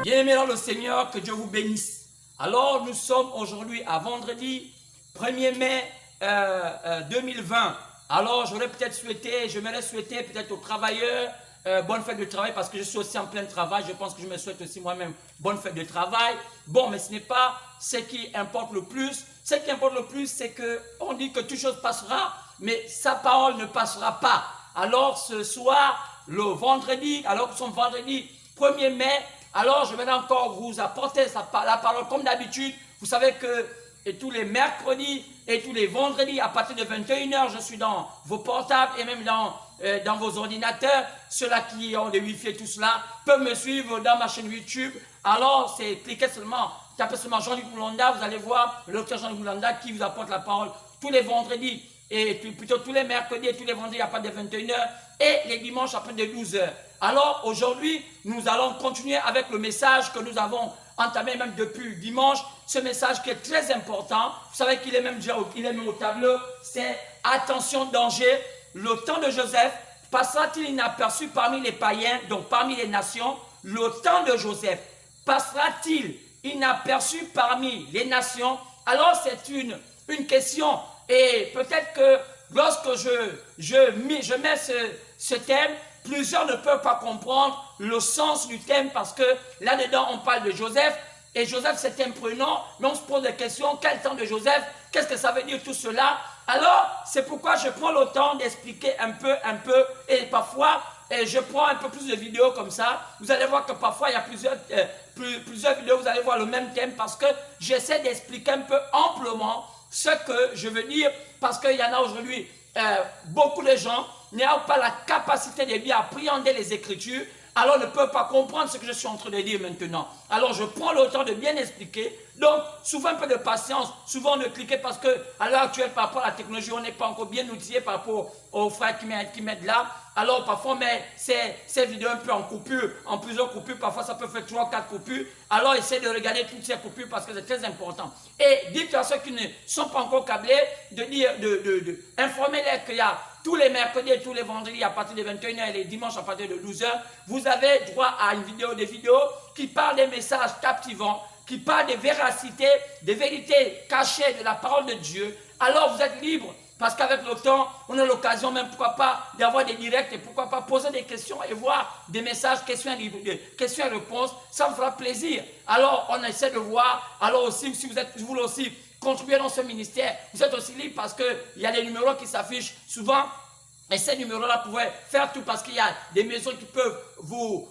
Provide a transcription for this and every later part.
Bien-aimés dans le Seigneur, que Dieu vous bénisse. Alors, nous sommes aujourd'hui à vendredi 1er mai 2020. Alors, j'aurais peut-être souhaité, j'aimerais souhaiter peut-être aux travailleurs bonne fête de travail parce que je suis aussi en plein travail. Je pense que je me souhaite aussi moi-même bonne fête de travail. Bon, mais ce n'est pas ce qui importe le plus. Ce qui importe le plus, c'est qu'on dit que toute chose passera, mais sa parole ne passera pas. Alors, ce soir, le vendredi, alors que nous sommes vendredi 1er mai, alors je vais encore vous apporter la parole comme d'habitude. Vous savez que tous les mercredis et tous les vendredis, à partir de 21h, je suis dans vos portables et même dans vos ordinateurs. Ceux-là qui ont des Wi-Fi et tout cela peuvent me suivre dans ma chaîne YouTube. Alors, c'est cliquez seulement, tapez seulement Jean-Luc Moulanda, vous allez voir le docteur Jean-Luc Moulanda qui vous apporte la parole tous les vendredis et plutôt tous les mercredis et tous les vendredis à partir de 21h et les dimanches à partir de 12h. Alors, aujourd'hui, nous allons continuer avec le message que nous avons entamé même depuis dimanche. Ce message qui est très important, vous savez qu'il est même déjà au tableau, c'est « Attention, danger ». Le temps de Joseph passera-t-il inaperçu parmi les païens, donc parmi les nations? Le temps de Joseph passera-t-il inaperçu parmi les nations? Alors, c'est une question. Et peut-être que lorsque je mets ce thème, plusieurs ne peuvent pas comprendre le sens du thème parce que là-dedans, on parle de Joseph. Et Joseph, c'est un prénom, mais on se pose des questions. Quel temps de Joseph? Qu'est-ce que ça veut dire tout cela? Alors, c'est pourquoi je prends le temps d'expliquer un peu, et parfois, je prends un peu plus de vidéos comme ça. Vous allez voir que parfois, il y a plusieurs vidéos, vous allez voir le même thème parce que j'essaie d'expliquer un peu amplement ce que je veux dire parce qu'il y en a aujourd'hui, beaucoup de gens n'ont pas la capacité de bien appréhender les Écritures, alors ne peuvent pas comprendre ce que je suis en train de dire maintenant. Alors je prends le temps de bien expliquer. Donc souvent un peu de patience, souvent ne cliquez parce que à l'heure actuelle par rapport à la technologie, on n'est pas encore bien outillé par rapport aux frères qui m'aident là. Alors parfois on met ces vidéos un peu en coupure, en plusieurs coupures, parfois ça peut faire 3-4 coupures. Alors essayez de regarder toutes ces coupures parce que c'est très important. Et dites à ceux qui ne sont pas encore câblés, informez-les qu'il y a tous les mercredis et tous les vendredis à partir de 21h et les dimanches à partir de 12h, vous avez droit à des vidéos qui parlent des messages captivants, qui parlent des véracités, des vérités cachées de la parole de Dieu. Alors vous êtes libre parce qu'avec le temps, on a l'occasion même, pourquoi pas, d'avoir des directs et pourquoi pas poser des questions et voir des messages, questions et réponses. Ça vous fera plaisir. Alors on essaie de voir. Alors aussi, si vous voulez aussi contribuer dans ce ministère, vous êtes aussi libre parce qu'il y a des numéros qui s'affichent souvent. Et ces numéros-là pourraient faire tout parce qu'il y a des maisons qui peuvent vous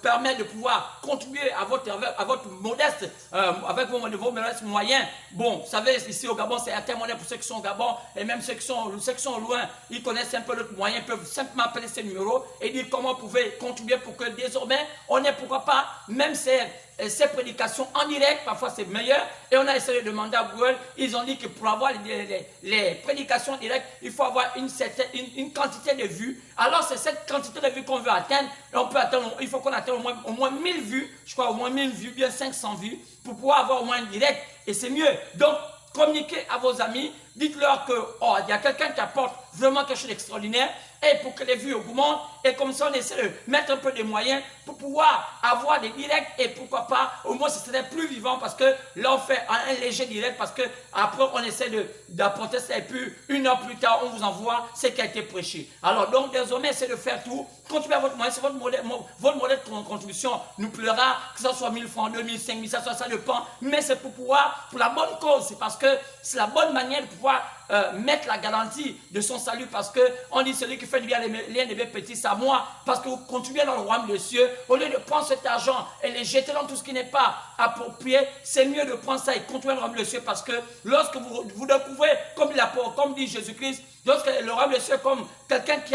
permettre de pouvoir contribuer à votre modeste, avec vos modestes moyens. Bon, vous savez, ici au Gabon, c'est intermonnaie pour ceux qui sont au Gabon et même ceux qui sont loin, ils connaissent un peu notre moyen, peuvent simplement appeler ces numéros et dire comment vous pouvez contribuer pour que désormais, on ait pourquoi pas, même ces prédications en direct, parfois c'est meilleur, et on a essayé de demander à Google, ils ont dit que pour avoir les prédications en direct, il faut avoir une quantité de vues. Alors c'est cette quantité de vues qu'on veut atteindre, et il faut qu'on atteigne au moins 1000 vues, je crois au moins 1000 vues, bien 500 vues, pour pouvoir avoir au moins un direct, et c'est mieux. Donc, communiquez à vos amis, dites-leur que il y a quelqu'un qui apporte vraiment quelque chose d'extraordinaire, et pour que les vues augmentent, et comme ça on essaie de mettre un peu de moyens pour pouvoir avoir des directs, et pourquoi pas, au moins ce serait plus vivant, parce que là on fait un léger direct, parce que après on essaie d'apporter ça, et puis une heure plus tard on vous envoie ce qui a été prêché. Alors donc désormais essayez de faire tout, contribuez à votre moyen, c'est votre modèle de contribution nous plaira, que ce soit 1000 francs, 2000, 5000, ça dépend, mais c'est pour pouvoir, pour la bonne cause, c'est parce que c'est la bonne manière de pouvoir mettre la garantie de son salut, parce que on dit celui qui fait du bien les petits, c'est à moi, parce que vous contribuez dans le royaume des cieux. Au lieu de prendre cet argent et les jeter dans tout ce qui n'est pas approprié, c'est mieux de prendre ça et contribuer dans le royaume des cieux, parce que lorsque vous découvrez, comme dit Jésus-Christ, lorsque le royaume des cieux, comme quelqu'un qui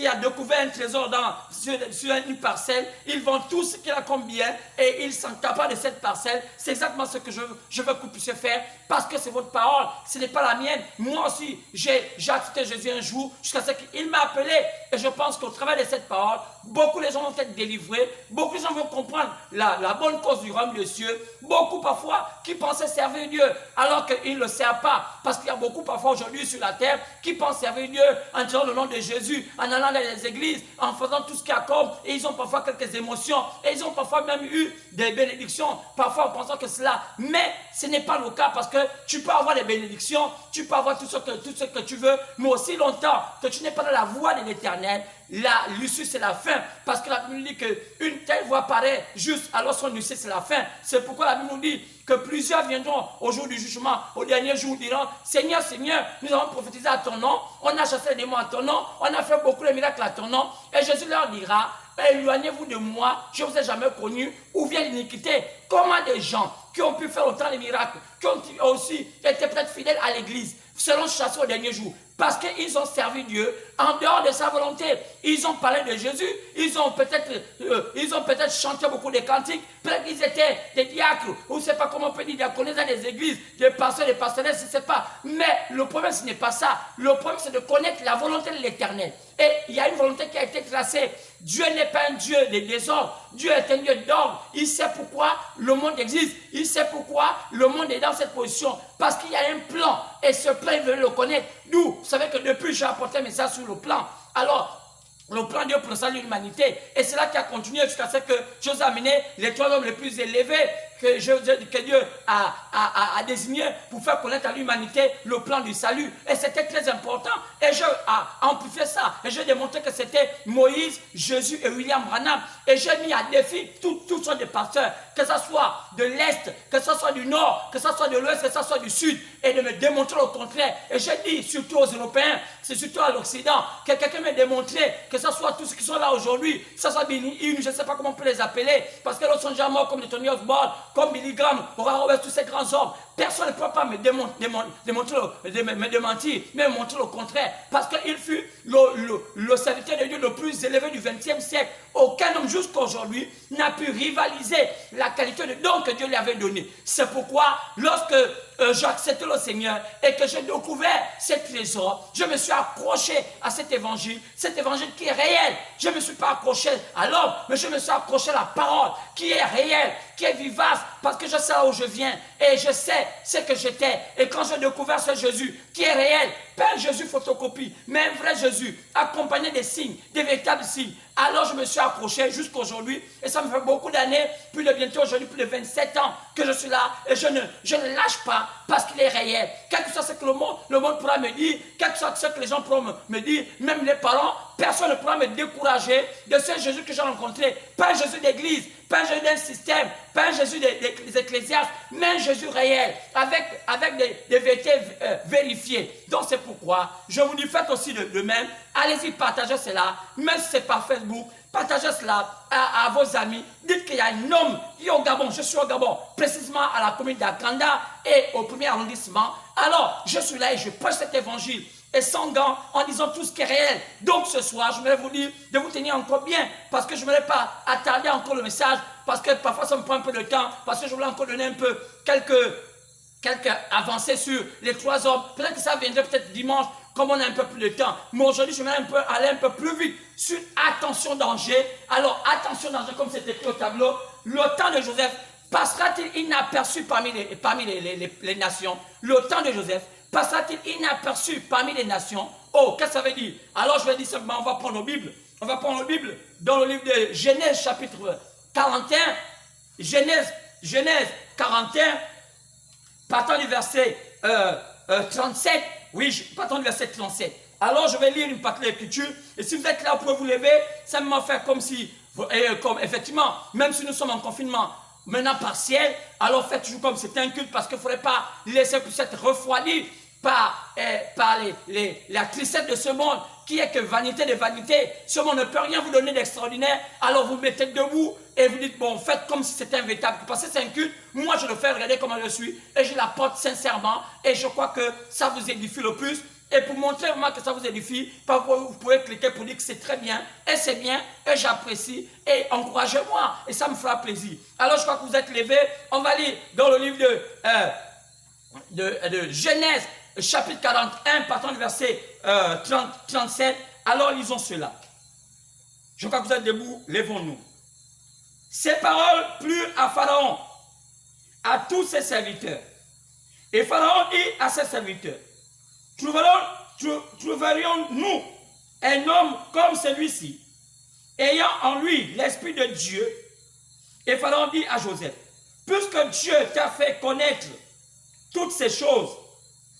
a découvert un trésor sur une parcelle, il vend tout ce qu'il a comme bien et il s'en tape de cette parcelle. C'est exactement ce que je veux que vous puissiez faire, parce que c'est votre parole, ce n'est pas la mienne. Moi aussi, j'ai accepté Jésus un jour jusqu'à ce qu'il m'a appelé, et je pense qu'au travers de cette parole, beaucoup de gens vont être délivrés, beaucoup de gens vont comprendre la bonne cause du royaume des cieux, beaucoup parfois qui pensaient servir Dieu alors qu'ils ne le servent pas, parce qu'il y a beaucoup parfois aujourd'hui sur la terre qui pensent servir Dieu en disant le nom de Jésus, en allant dans les églises, en faisant tout ce qu'il y a comme, et ils ont parfois quelques émotions, et ils ont parfois même eu des bénédictions, parfois en pensant que cela, mais ce n'est pas le cas parce que tu peux avoir des bénédictions, tu peux avoir tout ce que tu veux, mais aussi longtemps que tu n'es pas dans la voie de l'Éternel, l'issue c'est la fin, parce que la Bible dit qu'une telle voie paraît juste, alors son issue c'est la fin. C'est pourquoi la Bible nous dit que plusieurs viendront au jour du jugement, au dernier jour, diront, Seigneur, Seigneur, nous avons prophétisé à ton nom, on a chassé les démons à ton nom, on a fait beaucoup de miracles à ton nom, et Jésus leur dira, éloignez-vous de moi, je ne vous ai jamais connu, où vient l'iniquité? Comment des gens qui ont pu faire autant de miracles, qui ont aussi été peut-être fidèles à l'église, seront chassés au dernier jour? Parce qu'ils ont servi Dieu en dehors de sa volonté. Ils ont parlé de Jésus, ils ont peut-être chanté beaucoup de cantiques, peut-être qu'ils étaient des diacres, ou je ne sais pas comment on peut dire, diaconés dans les églises, des pasteurs, des pastoresses, je ne sais pas. Mais le problème, ce n'est pas ça. Le problème, c'est de connaître la volonté de l'Éternel. Et il y a une volonté qui a été tracée. Dieu n'est pas un Dieu de désordre. Dieu est un Dieu d'ordre. Il sait pourquoi le monde existe. Il sait pourquoi le monde est dans cette position. Parce qu'il y a un plan. Et ce plan, il veut le connaître. Nous, vous savez que depuis, j'ai apporté un message sur le plan. Alors, le plan de Dieu pour le salut de l'humanité. Et c'est là qui a continué jusqu'à ce que Dieu a amené les 3 hommes les plus élevés que Dieu a désigné pour faire connaître à l'humanité le plan du salut. Et c'était très important. Et j'ai amplifié ça. Et j'ai démontré que c'était Moïse, Jésus et William Branham. Et j'ai mis à défi tous sortes de pasteurs, que ce soit de l'Est, que ce soit du Nord, que ce soit de l'Ouest, que ce soit du Sud, et de me démontrer le contraire. Et j'ai dit, surtout aux Européens, c'est surtout à l'Occident, que quelqu'un me démontrait que ce soit tous ceux qui sont là aujourd'hui, que ce soit Billy Hinn, je ne sais pas comment on peut les appeler, parce que d'autres sont déjà morts comme les Tony Osborne, comme Billy Graham, Oral Roberts, tous ces grands hommes. Personne ne peut pas me démentir, mais montrer le contraire. Parce qu'il fut le serviteur de Dieu le plus élevé du XXe siècle. Aucun homme jusqu'à aujourd'hui n'a pu rivaliser la qualité de don que Dieu lui avait donné. C'est pourquoi, lorsque j'ai accepté le Seigneur et que j'ai découvert ces trésors, je me suis accroché à cet évangile qui est réel. Je ne me suis pas accroché à l'homme, mais je me suis accroché à la parole qui est réelle, qui est vivace, parce que je sais où je viens et je sais ce que j'étais. Et quand j'ai découvert ce Jésus qui est réel, pas un Jésus photocopie, mais un vrai Jésus, accompagné des signes, des véritables signes, alors je me suis accroché jusqu'à aujourd'hui, et ça me fait beaucoup d'années, plus de bientôt aujourd'hui, plus de 27 ans que je suis là, et je ne lâche pas, parce qu'il est réel. Quel que soit ce que le monde pourra me dire, quel que soit ce que les gens pourront me dire, même les parents, personne ne pourra me décourager de ce Jésus que j'ai rencontré. Pas un Jésus d'église, pas un Jésus d'un système, pas un Jésus des ecclésiastes, mais un Jésus réel, avec des vérités vérifiées. Donc c'est pourquoi je vous dis, faites aussi de même. Allez-y, partagez cela, même si c'est par Facebook, partagez cela à vos amis. Dites qu'il y a un homme qui est au Gabon, je suis au Gabon, précisément à la commune d'Akanda et au premier arrondissement. Alors, je suis là et je prêche cet évangile. Et sans gants, en disant tout ce qui est réel. Donc ce soir, je voulais vous dire de vous tenir encore bien, parce que je ne voulais pas attarder encore le message, parce que parfois ça me prend un peu de temps, parce que je voulais encore donner un peu quelques avancées sur les 3 hommes. Peut-être que ça viendrait peut-être dimanche, comme on a un peu plus de temps. Mais aujourd'hui, je vais aller un peu plus vite sur attention danger. Alors, attention danger, comme c'est écrit au tableau, le temps de Joseph passera-t-il inaperçu parmi les nations? Le temps de Joseph passera-t-il inaperçu parmi les nations? Oh, qu'est-ce que ça veut dire? Alors je vais dire simplement, on va prendre nos Bibles. On va prendre nos Bibles dans le livre de Genèse chapitre 41. Genèse 41, partant du verset 37. Oui, partant du verset 37. Alors je vais lire une partie de l'écriture. Et si vous êtes là, vous pouvez vous lever. Ça me fait comme si, comme effectivement, même si nous sommes en confinement, maintenant partiel, alors faites toujours comme c'est un culte, parce qu'il ne faudrait pas laisser pour s'être refroidi par la tristesse de ce monde, qui est que vanité de vanité. Ce monde ne peut rien vous donner d'extraordinaire, alors vous mettez debout et vous dites, bon, faites comme si c'était un véritable, parce que c'est un culte. Moi je le fais, regardez comment je suis, et je l'apporte sincèrement, et je crois que ça vous édifie le plus. Et pour montrer vraiment que ça vous édifie, vous pouvez cliquer pour dire que c'est très bien, et c'est bien, et j'apprécie, et encouragez-moi, et ça me fera plaisir. Alors je crois que vous êtes levés, on va lire dans le livre de Genèse, chapitre 41, partant du verset 37, alors lisons cela. Je crois que vous êtes debout, levons-nous. Ces paroles plurent à Pharaon, à tous ses serviteurs. Et Pharaon dit à ses serviteurs, trouverions-nous un homme comme celui-ci, ayant en lui l'Esprit de Dieu? Et Pharaon dit à Joseph, puisque Dieu t'a fait connaître toutes ces choses,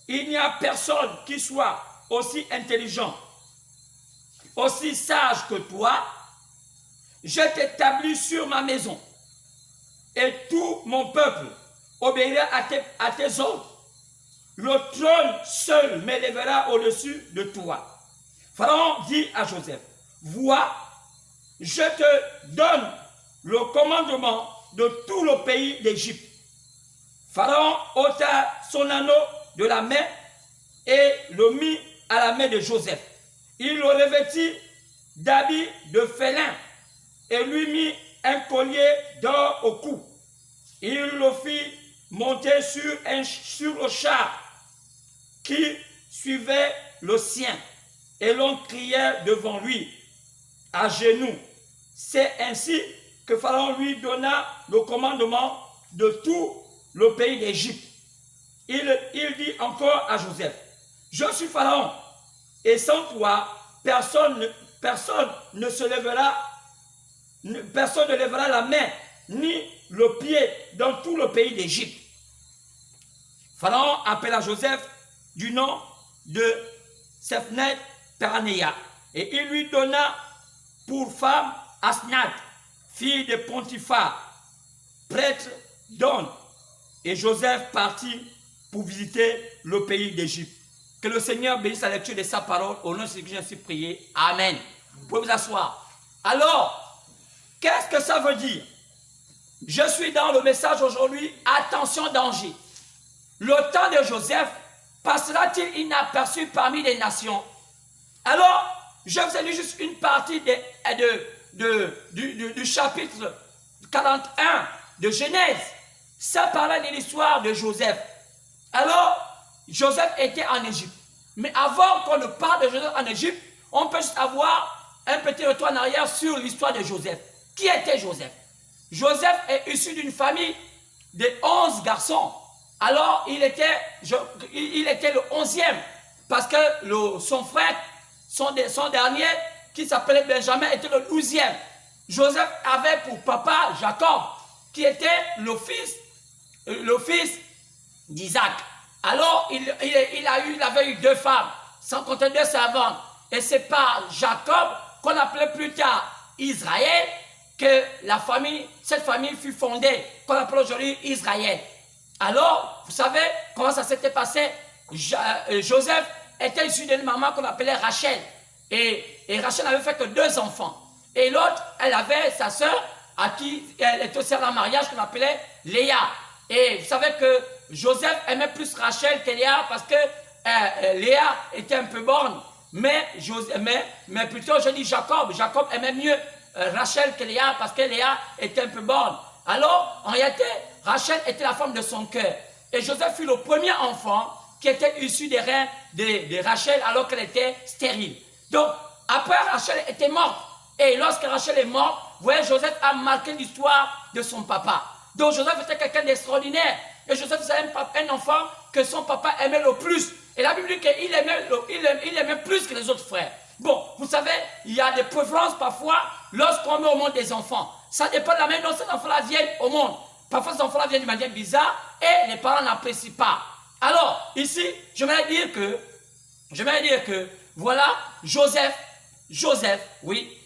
il n'y a personne qui soit aussi intelligent, aussi sage que toi. Je t'établis sur ma maison, et tout mon peuple obéira à tes ordres. Le trône seul m'élèvera au-dessus de toi. Pharaon dit à Joseph, vois, je te donne le commandement de tout le pays d'Égypte. Pharaon ôta son anneau de la main et le mit à la main de Joseph. Il le revêtit d'habits de félin et lui mit un collier d'or au cou. Il le fit monter sur le char qui suivait le sien, et l'on criait devant lui à genoux. C'est ainsi que Pharaon lui donna le commandement de tout le pays d'Égypte. Il dit encore à Joseph, je suis Pharaon, et sans toi, personne ne lèvera la main ni le pied dans tout le pays d'Égypte. Pharaon appela Joseph du nom de Sephnet Paranéa, et il lui donna pour femme Asnath, fille de Pontiphar, prêtre d'On. Et Joseph partit pour visiter le pays d'Égypte. Que le Seigneur bénisse la lecture de sa parole. Au nom de ce que j'ai ainsi prié. Amen. Vous pouvez vous asseoir. Alors, qu'est-ce que ça veut dire? Je suis dans le message aujourd'hui. Attention, danger. Le temps de Joseph passera-t-il inaperçu parmi les nations? Alors, je vous ai lu juste une partie du chapitre 41 de Genèse. Ça parlait de l'histoire de Joseph. Alors, Joseph était en Égypte. Mais avant qu'on ne parle de Joseph en Égypte, on peut juste avoir un petit retour en arrière sur l'histoire de Joseph. Qui était Joseph? Joseph est issu d'une famille de 11 garçons. Alors, il était le 11e. Parce que son frère, son dernier, qui s'appelait Benjamin, était le 12e. Joseph avait pour papa Jacob, qui était le fils d'Isaac. Alors, il avait eu 2 femmes, sans compter 2 servantes. Et c'est par Jacob, qu'on appelait plus tard Israël, que cette famille fut fondée, qu'on appelle aujourd'hui Israël. Alors, vous savez comment ça s'était passé? Joseph était issu d'une maman qu'on appelait Rachel. Et Rachel n'avait fait que 2 enfants. Et l'autre, elle avait sa sœur, à qui elle était aussi en mariage, qu'on appelait Léa. Et vous savez que Joseph aimait plus Rachel que Léa parce que Léa était un peu borne. Mais plutôt, je dis Jacob. Jacob aimait mieux Rachel que Léa parce que Léa était un peu borne. Alors, en réalité, Rachel était la femme de son cœur. Et Joseph fut le premier enfant qui était issu des reins de Rachel alors qu'elle était stérile. Donc, après, Rachel était morte. Et lorsque Rachel est morte, vous voyez, Joseph a marqué l'histoire de son papa. Donc, Joseph était quelqu'un d'extraordinaire. Et Joseph était un enfant que son papa aimait le plus. Et la Bible dit qu'il aimait plus que les autres frères. Bon, vous savez, il y a des préférences parfois lorsqu'on met au monde des enfants. Ça dépend de la manière dont ces enfants-là viennent au monde. Parfois, ces enfants-là viennent de manière bizarre et les parents n'apprécient pas. Alors, ici, je vais dire que, voilà, Joseph, oui,